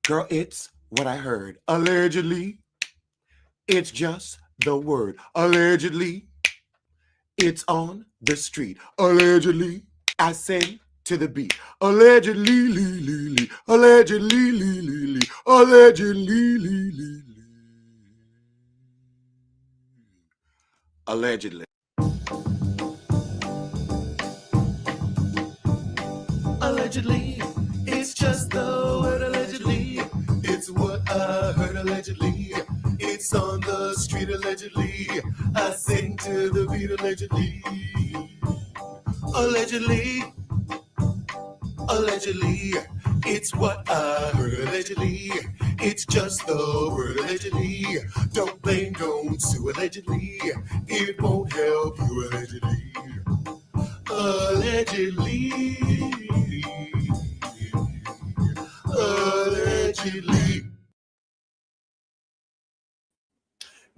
Girl, it's what I heard. Allegedly, it's just the word. Allegedly, it's on the street. Allegedly, I say to the beat. Allegedly, allegedly, allegedly, allegedly. Allegedly, it's just the word allegedly. It's what I heard allegedly. It's on the street allegedly. I sing to the beat allegedly. Allegedly, allegedly, it's what I heard allegedly. It's just the word allegedly. Don't blame, don't sue allegedly. It won't help you allegedly. Allegedly. Allegedly.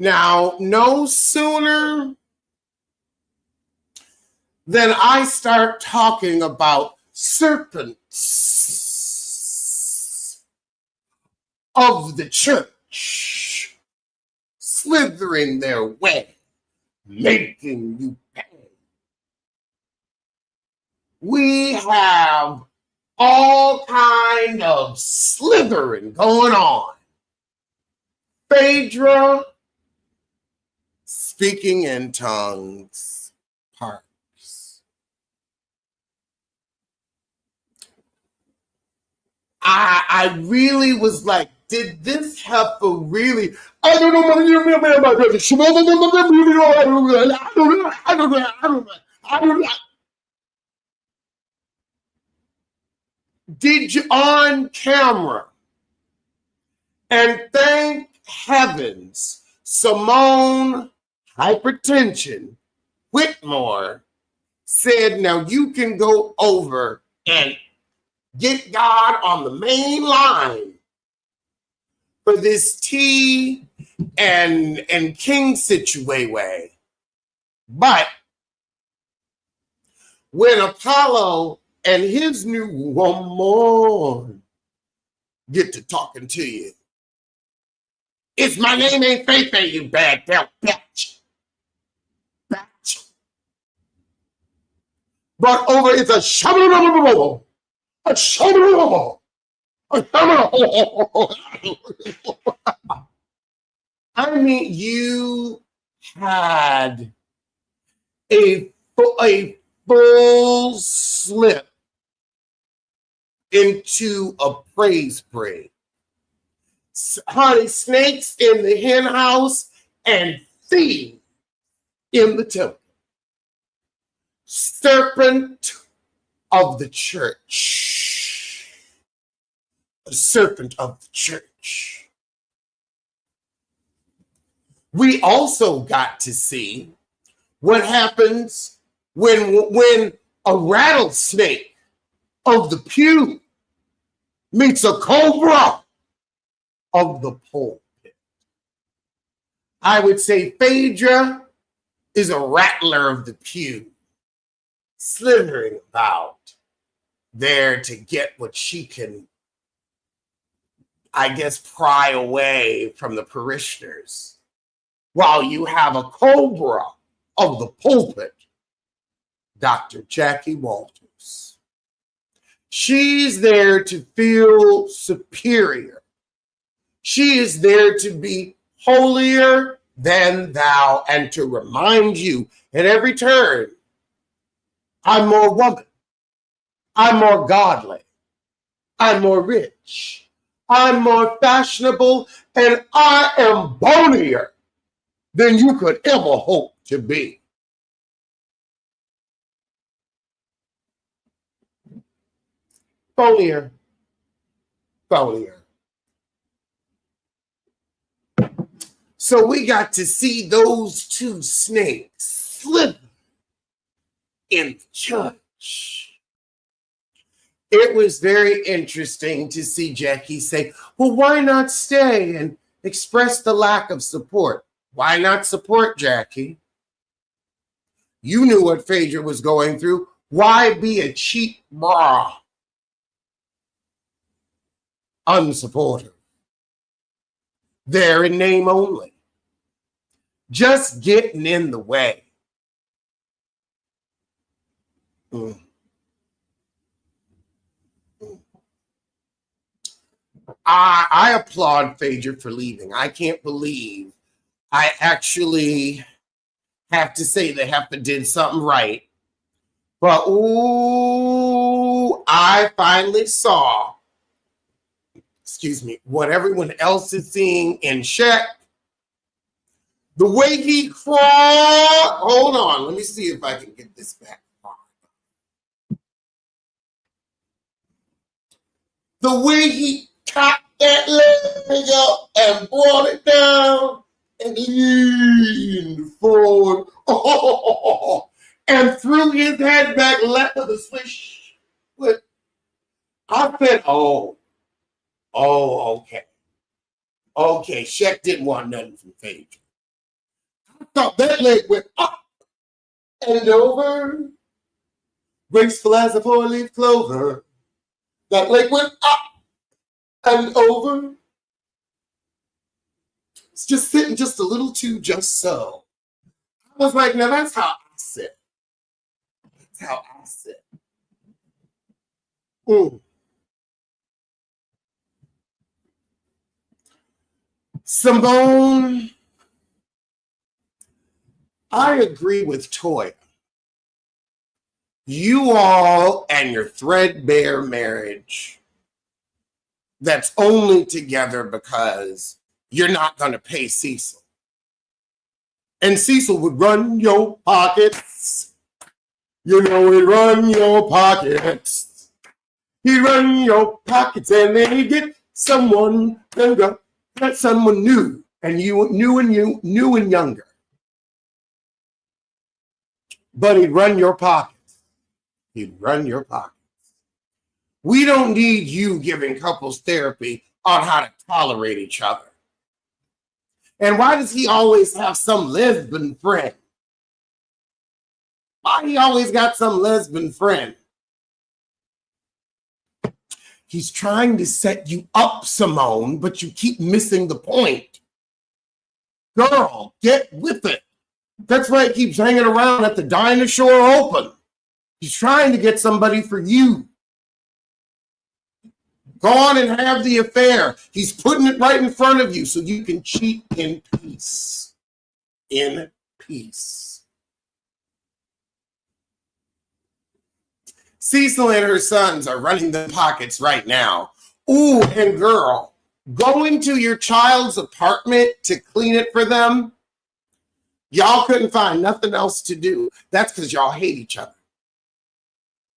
Now, no sooner than I start talking about serpents of the church slithering their way, making you pay. We have all kind of slithering going on. Phaedra, speaking in tongues, parts. I really was like, did this heifer really? I don't know. I don't know. Did you on camera? And thank heavens, Simone, hypertension, Whitmore said, now you can go over and get God on the main line for this T and King situation. But when Apollo and his new woman get to talking to you, it's my name ain't Faith, you bad belt bitch. But over it's a shabba. I mean, you had a full slip into a praise break. Honey, snakes in the hen house and thieves in the temple. Serpent of the church. A serpent of the church. We also got to see what happens when a rattlesnake of the pew meets a cobra of the pulpit. I would say Phaedra is a rattler of the pew, slithering about there to get what she can, I guess, pry away from the parishioners, while you have a cobra of the pulpit, Dr. Jackie Walters. She's there to feel superior. She is there to be holier than thou and to remind you at every turn, I'm more woman, I'm more godly, I'm more rich, I'm more fashionable, and I am bonier than you could ever hope to be. Bonier. So we got to see those two snakes slither in the church. It was very interesting to see Jackie say, well, why not stay and express the lack of support? Why not support Jackie? You knew what Phaedra was going through. Why be a cheap bra? unsupportive. There in name only. Just getting in the way. I applaud Phaedra for leaving. I can't believe I actually have to say that Heifer did something right. But, ooh, I finally saw, what everyone else is seeing in Shaq. The way he crawled. Hold on. Let me see if I can get this back. The way he cocked that leg up and brought it down and leaned forward. Oh, and threw his head back left of the swish. I said, oh, okay. Okay, Shaq didn't want nothing from Phaedra. I thought that leg went up and over, graceful as a four-leaf clover. That leg went up and over. It's just sitting just a little too just so. I was like, now that's how I sit. That's how I sit. Simone, I agree with Toya. You all and your threadbare marriage that's only together because you're not going to pay Cecil. And Cecil would run your pockets. You know he'd run your pockets. He'd run your pockets and then he'd get someone younger. That someone new and new and younger. But he'd run your pockets. He'd run your pockets. We don't need you giving couples therapy on how to tolerate each other. And why does he always have some lesbian friend? Why he always got some lesbian friend? He's trying to set you up, Simone, but you keep missing the point. Girl, get with it. That's why he keeps hanging around at the Dinosaur Open. He's trying to get somebody for you. Go on and have the affair. He's putting it right in front of you so you can cheat in peace. In peace. Cecil and her sons are running the pockets right now. Ooh, and girl, going to your child's apartment to clean it for them, y'all couldn't find nothing else to do. That's because y'all hate each other.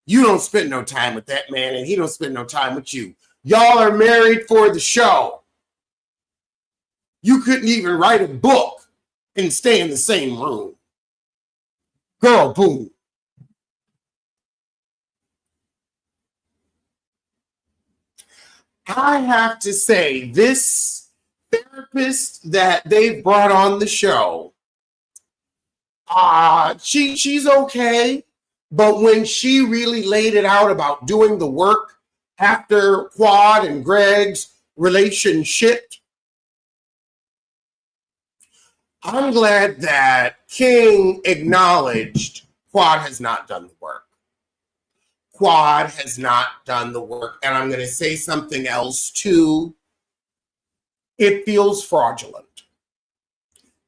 You don't spend no time with that man, and he don't spend no time with you. Y'all are married for the show. You couldn't even write a book and stay in the same room. Girl, boom. I have to say, this therapist that they brought on the show, she's okay, but when she really laid it out about doing the work after Quad and Greg's relationship, I'm glad that King acknowledged Quad has not done the work. Quad has not done the work. And I'm going to say something else too. It feels fraudulent.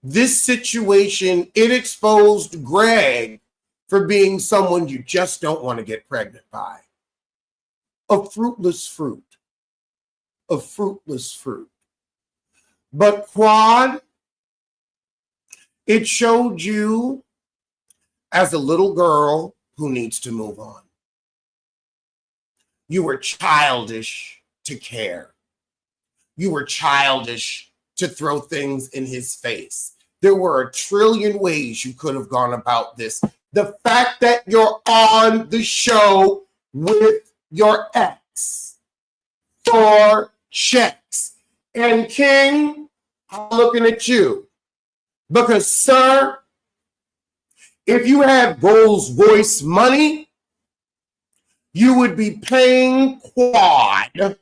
This situation, it exposed Greg for being someone you just don't want to get pregnant by. A fruitless fruit. A fruitless fruit. But Quad, it showed you as a little girl who needs to move on. You were childish to care. You were childish to throw things in his face. There were a trillion ways you could have gone about this. The fact that you're on the show with your ex for checks. And King, I'm looking at you. Because, sir, if you had Rolls-Royce money, you would be paying Quad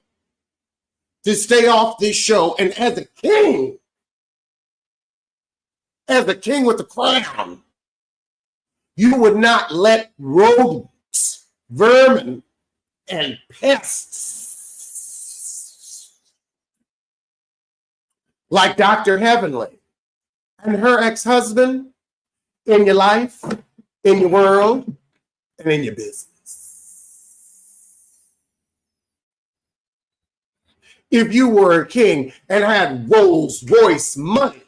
to stay off this show. And as a king with the crown, you would not let rodents, vermin, and pests like Dr. Heavenly and her ex-husband in your life, in your world, and in your business. If you were a king and had Rolls-Royce money,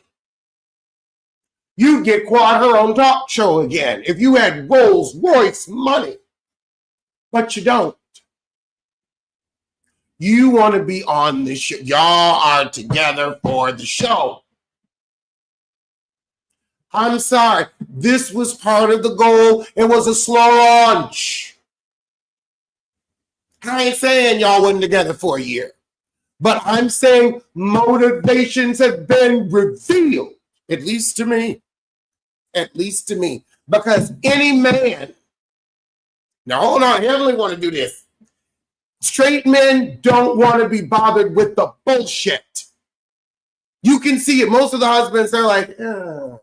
you'd get Quad her own talk show again if you had Rolls-Royce money. But you don't. You want to be on the show. Y'all are together for the show. I'm sorry. This was part of the goal. It was a slow launch. I ain't saying y'all wasn't together for a year. But I'm saying motivations have been revealed, at least to me. At least to me. Because any man, now hold on, Heavenly want to do this. Straight men don't want to be bothered with the bullshit. You can see it. Most of the husbands, they're like, ugh.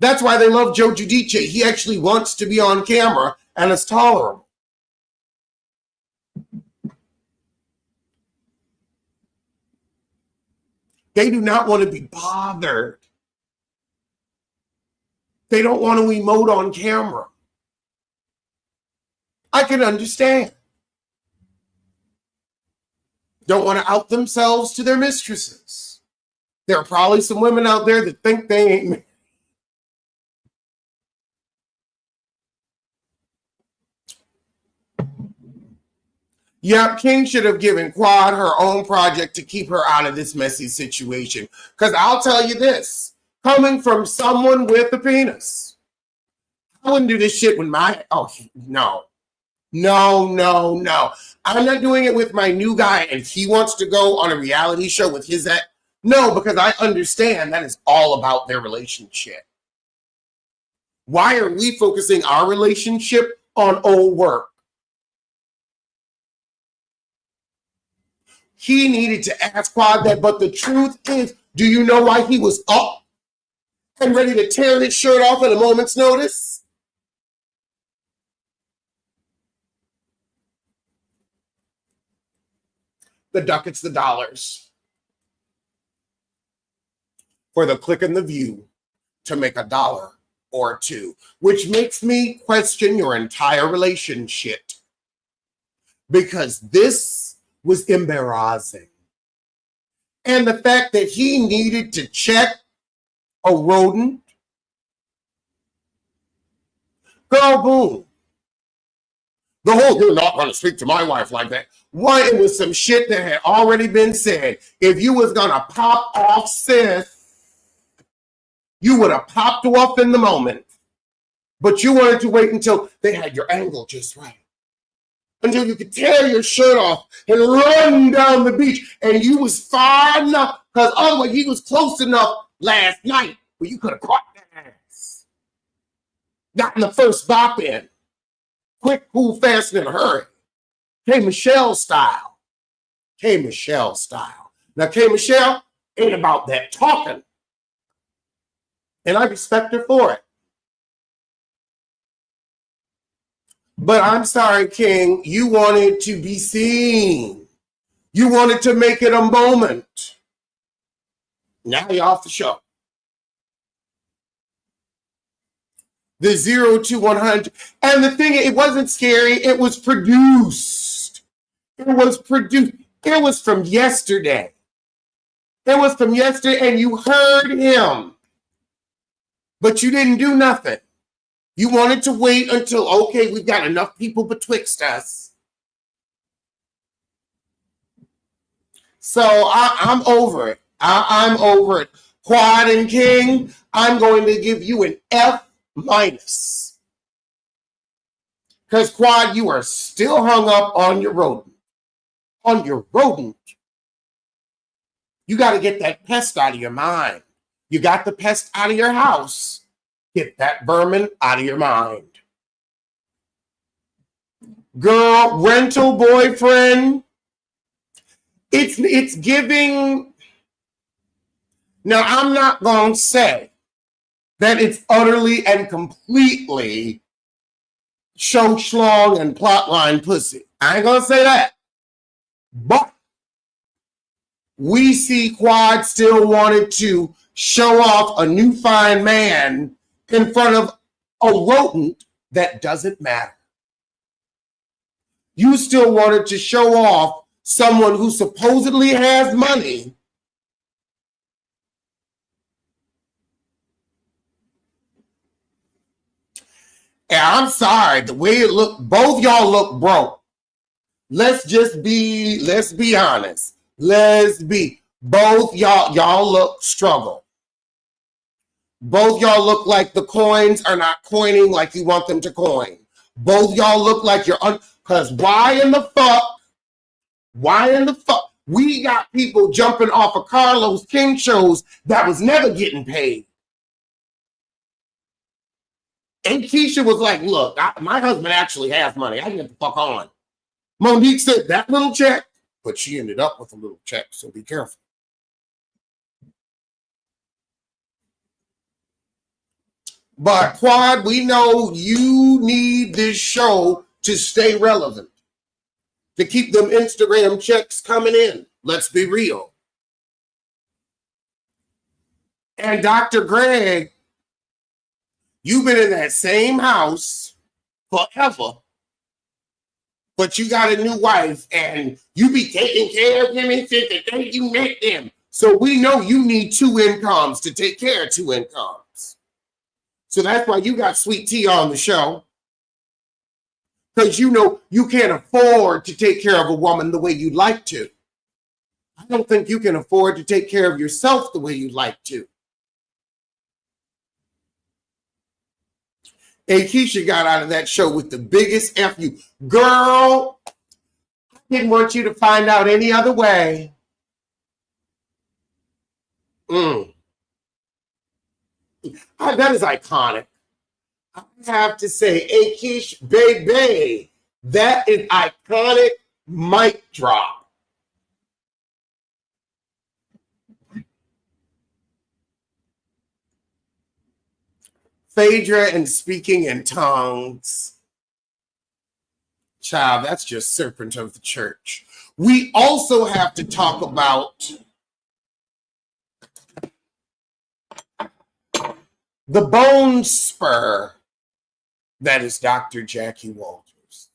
That's why they love Joe Giudice. He actually wants to be on camera and it's tolerable. They do not want to be bothered. They don't want to emote on camera. I can understand. Don't want to out themselves to their mistresses. There are probably some women out there that think they ain't married. Yep, King should have given Quad her own project to keep her out of this messy situation. Because I'll tell you this, coming from someone with a penis, I wouldn't do this shit with my, oh, no. No. I'm not doing it with my new guy and he wants to go on a reality show with his ex. No, because I understand that is all about their relationship. Why are we focusing our relationship on old work? He needed to ask Quad that, but the truth is, do you know why he was up and ready to tear his shirt off at a moment's notice? The ducats, the dollars. For the click and the view to make $1 or $2, which makes me question your entire relationship. Because this was embarrassing. And the fact that he needed to check a rodent. Girl, boom. The whole, you're not going to speak to my wife like that. One, it was some shit that had already been said. If you was going to pop off, sis, you would have popped off in the moment. But you wanted to wait until they had your angle just right. Until you could tear your shirt off and run down the beach. And you was far enough, because otherwise he was close enough last night where you could have caught that ass. Gotten the first bop in. Quick, cool, fast, and in a hurry. K. Michelle style. K. Michelle style. Now, K. Michelle ain't about that talking. And I respect her for it. But I'm sorry, King, you wanted to be seen. You wanted to make it a moment. Now you're off the show. The 0 to 100. And the thing, it wasn't scary. It was produced. It was from yesterday. It was from yesterday, and you heard him. But you didn't do nothing. You wanted to wait until, okay, we've got enough people betwixt us. So I'm over it. I'm over it. Quad and King, I'm going to give you an F-. Because Quad, you are still hung up on your rodent. On your rodent. You got to get that pest out of your mind. You got the pest out of your house. Get that vermin out of your mind. Girl, rental boyfriend, It's giving. Now, I'm not going to say that it's utterly and completely show schlong and plotline pussy. I ain't going to say that. But we see Quad still wanted to show off a new fine man in front of a rodent that doesn't matter. You still wanted to show off someone who supposedly has money. And I'm sorry, the way it looked, both y'all look broke. Let's be honest. Both y'all look struggle. Both y'all look like the coins are not coining like you want them to coin. Both y'all look like you're because why in the fuck? We got people jumping off of Carlos King shows that was never getting paid. And Keisha was like, look, my husband actually has money. I can get the fuck on. Monique said that little check, but she ended up with a little check, so be careful. But Quad, we know you need this show to stay relevant, to keep them Instagram checks coming in. Let's be real. And Dr. Greg, you've been in that same house forever, but you got a new wife and you be taking care of him since the day you met them. So we know you need two incomes to take care of two incomes. So that's why you got Sweet Tea on the show. Because you know you can't afford to take care of a woman the way you'd like to. I don't think you can afford to take care of yourself the way you'd like to. And Keisha got out of that show with the biggest F you. Girl, I didn't want you to find out any other way. That is iconic. I have to say, Keisha, baby, that is iconic. Mic drop. Phaedra and speaking in tongues. Child, that's just serpent of the church. We also have to talk about the bone spur that is Dr. Jackie Walters.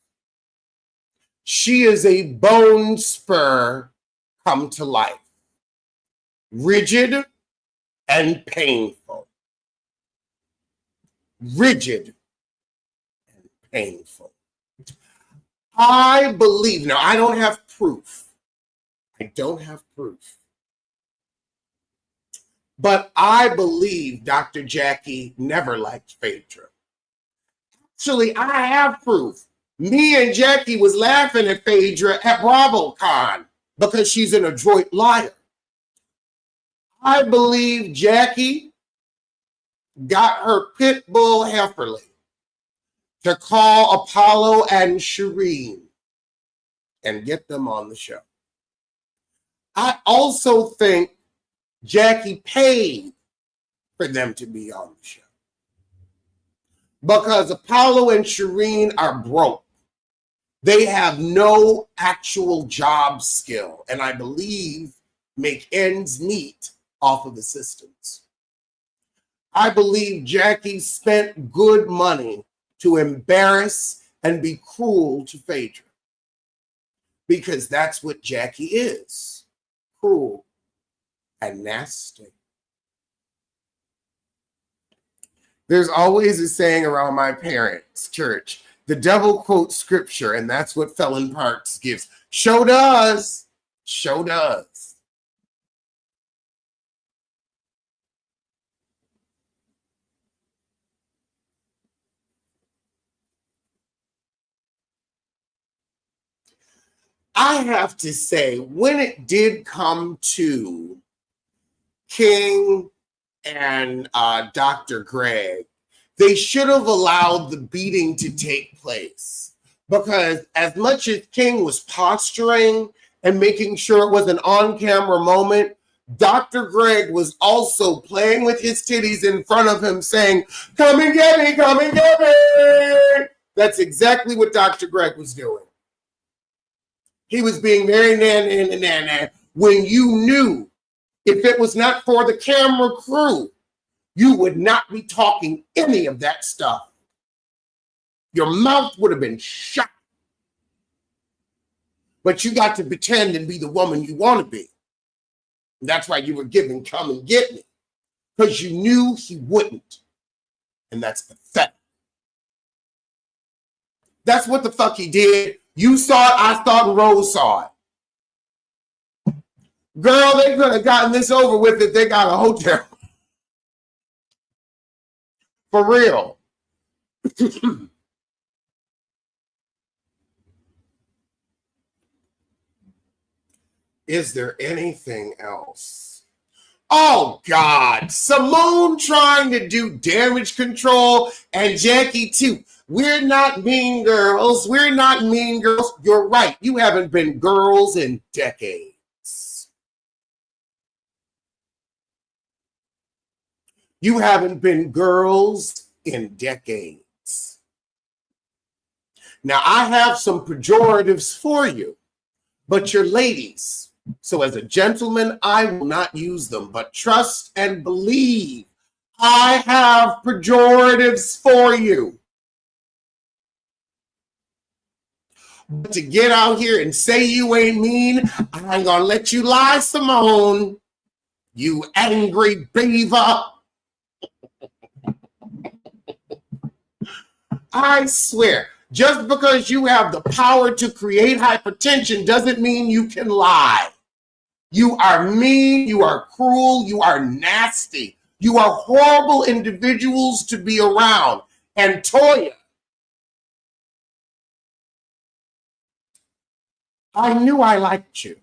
She is a bone spur come to life. Rigid and painful. Rigid and painful. I believe, now I don't have proof. But I believe Dr. Jackie never liked Phaedra. Actually, I have proof. Me and Jackie was laughing at Phaedra at BravoCon because she's an adroit liar. I believe Jackie got her pit bull Hefferly to call Apollo and Shireen and get them on the show. I also think Jackie paid for them to be on the show because Apollo and Shireen are broke. They have no actual job skill, and I believe make ends meet off of assistants. I believe Jackie spent good money to embarrass and be cruel to Phaedra because that's what Jackie is, cruel and nasty. There's always a saying around my parents' church, the devil quotes scripture, and that's what Felon Parks gives. Show does. Show does. I have to say, when it did come to King and Dr. Greg, they should have allowed the beating to take place. Because as much as King was posturing and making sure it was an on-camera moment, Dr. Greg was also playing with his titties in front of him saying, come and get me, come and get me. That's exactly what Dr. Greg was doing. He was being very nan when you knew if it was not for the camera crew, you would not be talking any of that stuff. Your mouth would have been shut. But you got to pretend and be the woman you want to be. And that's why you were giving come and get me. Because you knew he wouldn't. And that's pathetic. That's what the fuck he did. You saw it, I saw it, and Rose saw it. Girl, they could have gotten this over with if they got a hotel. For real. Is there anything else? Oh, God. Simone trying to do damage control and Jackie too. We're not mean girls. We're not mean girls. You're right. You haven't been girls in decades. You haven't been girls in decades. Now, I have some pejoratives for you, but you're ladies. So as a gentleman, I will not use them, but trust and believe I have pejoratives for you. But to get out here and say you ain't mean, I ain't gonna let you lie, Simone. You angry beaver. I swear, just because you have the power to create hypertension doesn't mean you can lie. You are mean, you are cruel, you are nasty. You are horrible individuals to be around. And Toya, I knew I liked you.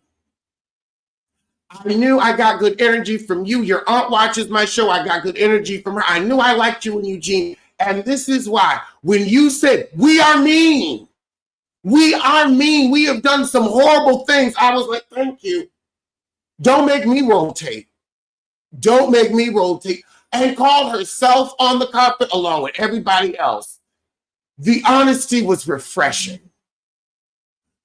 I knew I got good energy from you. Your aunt watches my show. I got good energy from her. I knew I liked you and Eugene. And this is why, when you said, we are mean, we have done some horrible things, I was like, thank you. Don't make me rotate. Don't make me rotate. And called herself on the carpet along with everybody else. The honesty was refreshing.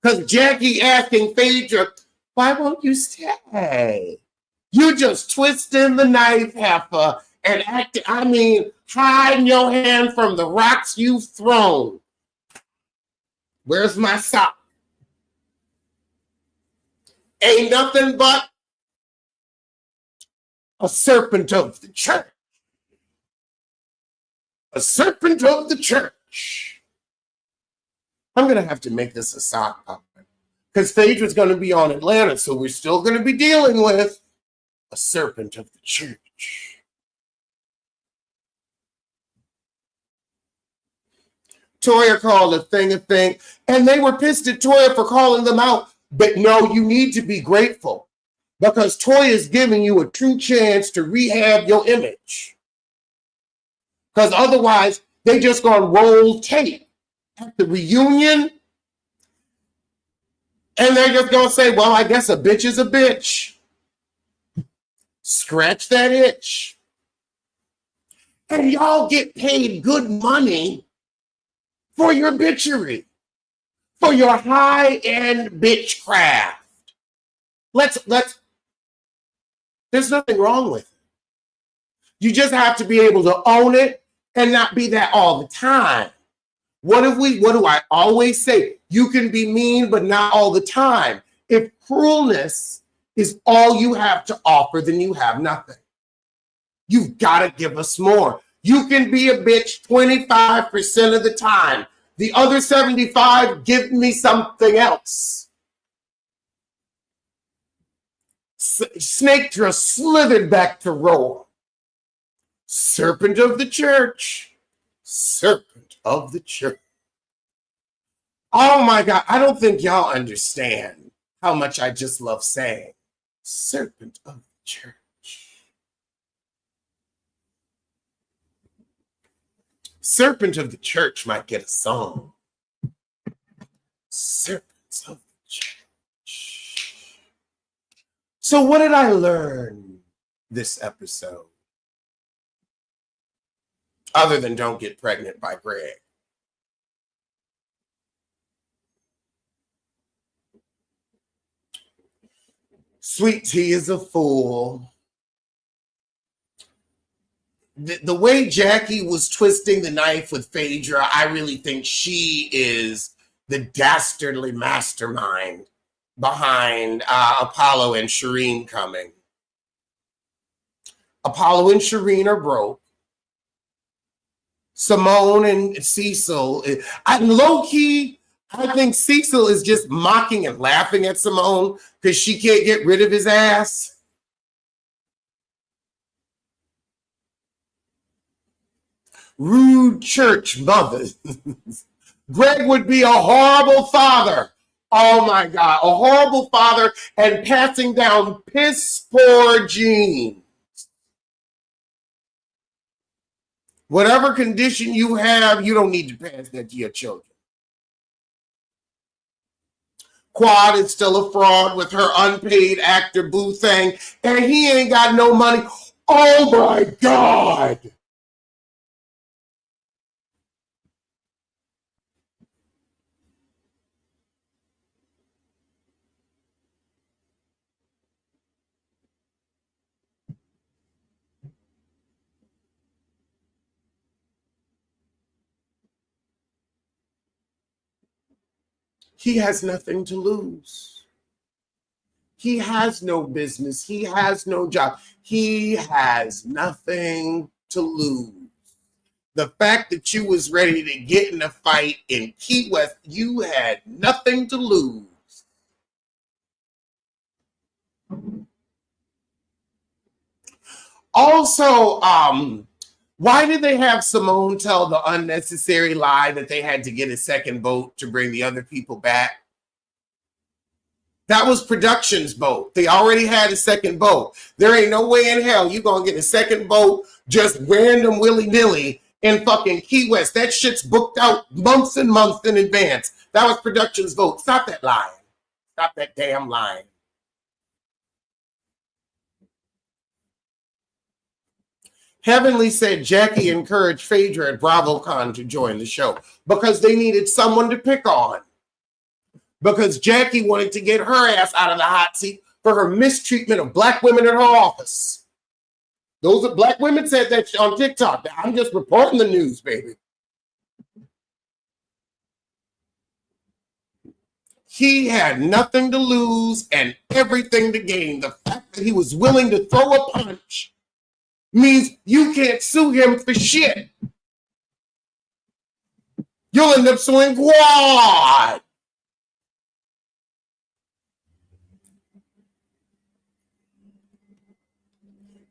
Because Jackie asking Phaedra, why won't you stay? You just twisting the knife, heifer, and acting, hiding your hand from the rocks you've thrown. Where's my sock? Ain't nothing but a serpent of the church. A serpent of the church. I'm going to have to make this a sock puppet. Because Phaedra's going to be on Atlanta, so we're still going to be dealing with a serpent of the church. Toya called a thing, and they were pissed at Toya for calling them out. But no, you need to be grateful because Toya is giving you a true chance to rehab your image. Because otherwise, they just gonna roll tape at the reunion, and they're just gonna say, well, I guess a bitch is a bitch. Scratch that itch. And y'all get paid good money for your bitchery, for your high-end bitchcraft. There's nothing wrong with it. You just have to be able to own it and not be that all the time. What do I always say? You can be mean, but not all the time. If cruelness is all you have to offer, then you have nothing. You've got to give us more. You can be a bitch 25% of the time. The other 75, give me something else. Snake just slithered back to roar. Serpent of the church. Serpent of the church. Oh my God, I don't think y'all understand how much I just love saying serpent of the church. Serpent of the church might get a song. Serpents of the church. So what did I learn this episode? Other than don't get pregnant by Greg. Sweet Tea is a fool. The way Jackie was twisting the knife with Phaedra, I really think she is the dastardly mastermind behind Apollo and Shireen coming. Apollo and Shireen are broke. Simone and Cecil, low-key, I think Cecil is just mocking and laughing at Simone because she can't get rid of his ass. Rude church mothers. Greg would be a horrible father. Oh my God, a horrible father and passing down piss poor genes. Whatever condition you have, you don't need to pass that to your children. Quad is still a fraud with her unpaid actor boo thing, and he ain't got no money. Oh my God. He has nothing to lose. He has no business. He has no job. He has nothing to lose. The fact that you was ready to get in a fight in Key West, you had nothing to lose. Also, why did they have Simone tell the unnecessary lie that they had to get a second boat to bring the other people back? That was production's boat. They already had a second boat. There ain't no way in hell you're going to get a second boat just random willy-nilly in fucking Key West. That shit's booked out months and months in advance. That was production's vote. Stop that lying. Stop that damn lying. Heavenly said Jackie encouraged Phaedra at BravoCon to join the show because they needed someone to pick on. Because Jackie wanted to get her ass out of the hot seat for her mistreatment of black women in her office. Those are black women said that on TikTok. I'm just reporting the news, baby. He had nothing to lose and everything to gain. The fact that he was willing to throw a punch means you can't sue him for shit. You'll end up suing Quad.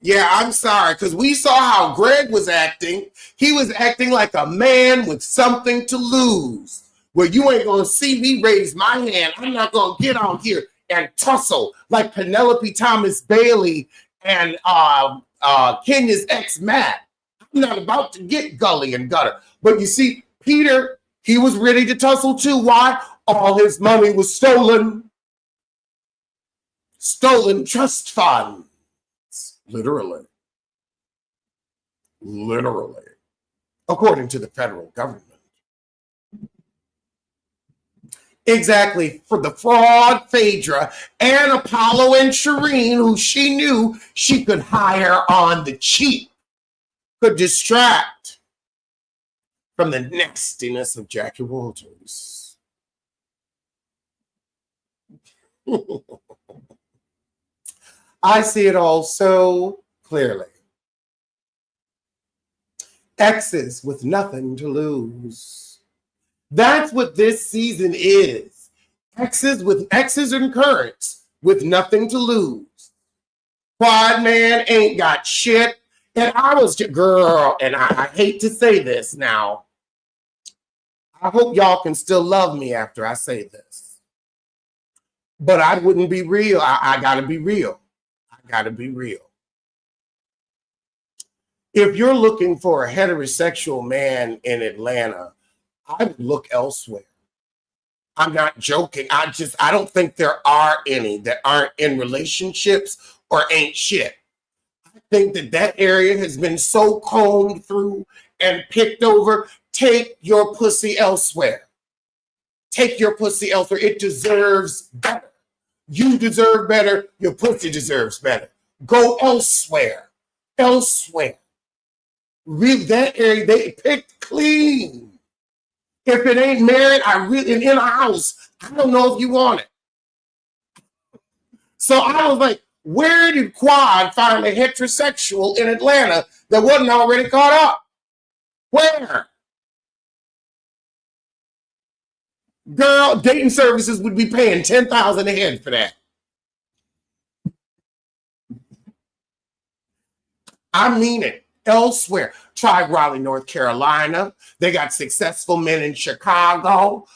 Yeah, I'm sorry, because we saw how Greg was acting. He was acting like a man with something to lose. Where you ain't going to see me raise my hand. I'm not going to get on here and tussle like Penelope Thomas Bailey and Kenya's ex Matt. I'm not about to get gully and gutter. But you see, Peter, he was ready to tussle too. Why? All his money was stolen. Stolen trust funds. Literally. According to the federal government. Exactly. For the fraud, Phaedra, and Apollo and Shireen, who she knew she could hire on the cheap, could distract from the nastiness of Jackie Walters. I see it all so clearly. Exes with nothing to lose. That's what this season is. Exes and currents with nothing to lose. Quad man ain't got shit. And I was girl, and I hate to say this now. I hope y'all can still love me after I say this. But I wouldn't be real. I gotta be real. Gotta be real. If you're looking for a heterosexual man in Atlanta, I would look elsewhere. I'm not joking. I don't think there are any that aren't in relationships or ain't shit. I think that area has been so combed through and picked over. Take your pussy elsewhere. Take your pussy elsewhere. It deserves better. You deserve better. Your pussy deserves better. Go elsewhere. Elsewhere. Really, that area, they picked clean. If it ain't married, in a house, I don't know if you want it. So I was like, where did Quad find a heterosexual in Atlanta that wasn't already caught up? Where? Girl, dating services would be paying $10,000 a head for that. I mean it. Elsewhere. Try Raleigh, North Carolina. They got successful men in Chicago.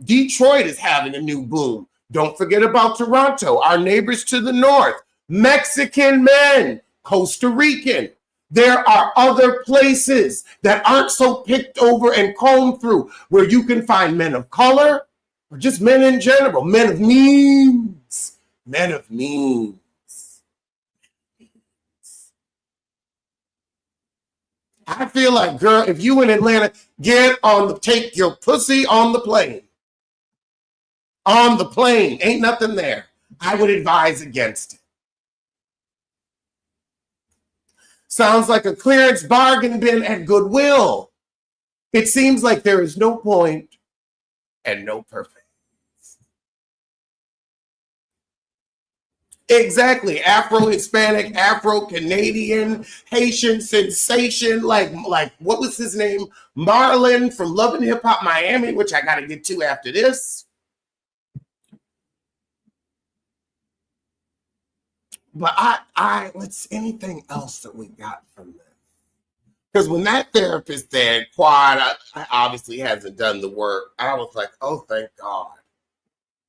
Detroit is having a new boom. Don't forget about Toronto, our neighbors to the north. Mexican men, Costa Rican. There are other places that aren't so picked over and combed through where you can find men of color or just men in general, men of means, men of means. I feel like, girl, if you in Atlanta, take your pussy on the plane. On the plane. Ain't nothing there. I would advise against it. Sounds like a clearance bargain bin at Goodwill. It seems like there is no point and no purpose. Exactly. Afro-Hispanic, Afro-Canadian, Haitian sensation, like what was his name? Marlon from Love and Hip Hop Miami, which I got to get to after this. But what's anything else that we got from this? Because when that therapist said, Quad, I obviously hasn't done the work, I was like, oh, thank God.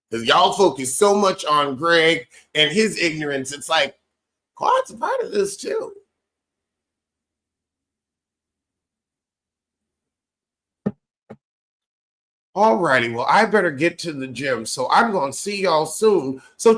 Because y'all focus so much on Greg and his ignorance. It's like, Quad's a part of this too. All righty. Well, I better get to the gym. So I'm going to see y'all soon. So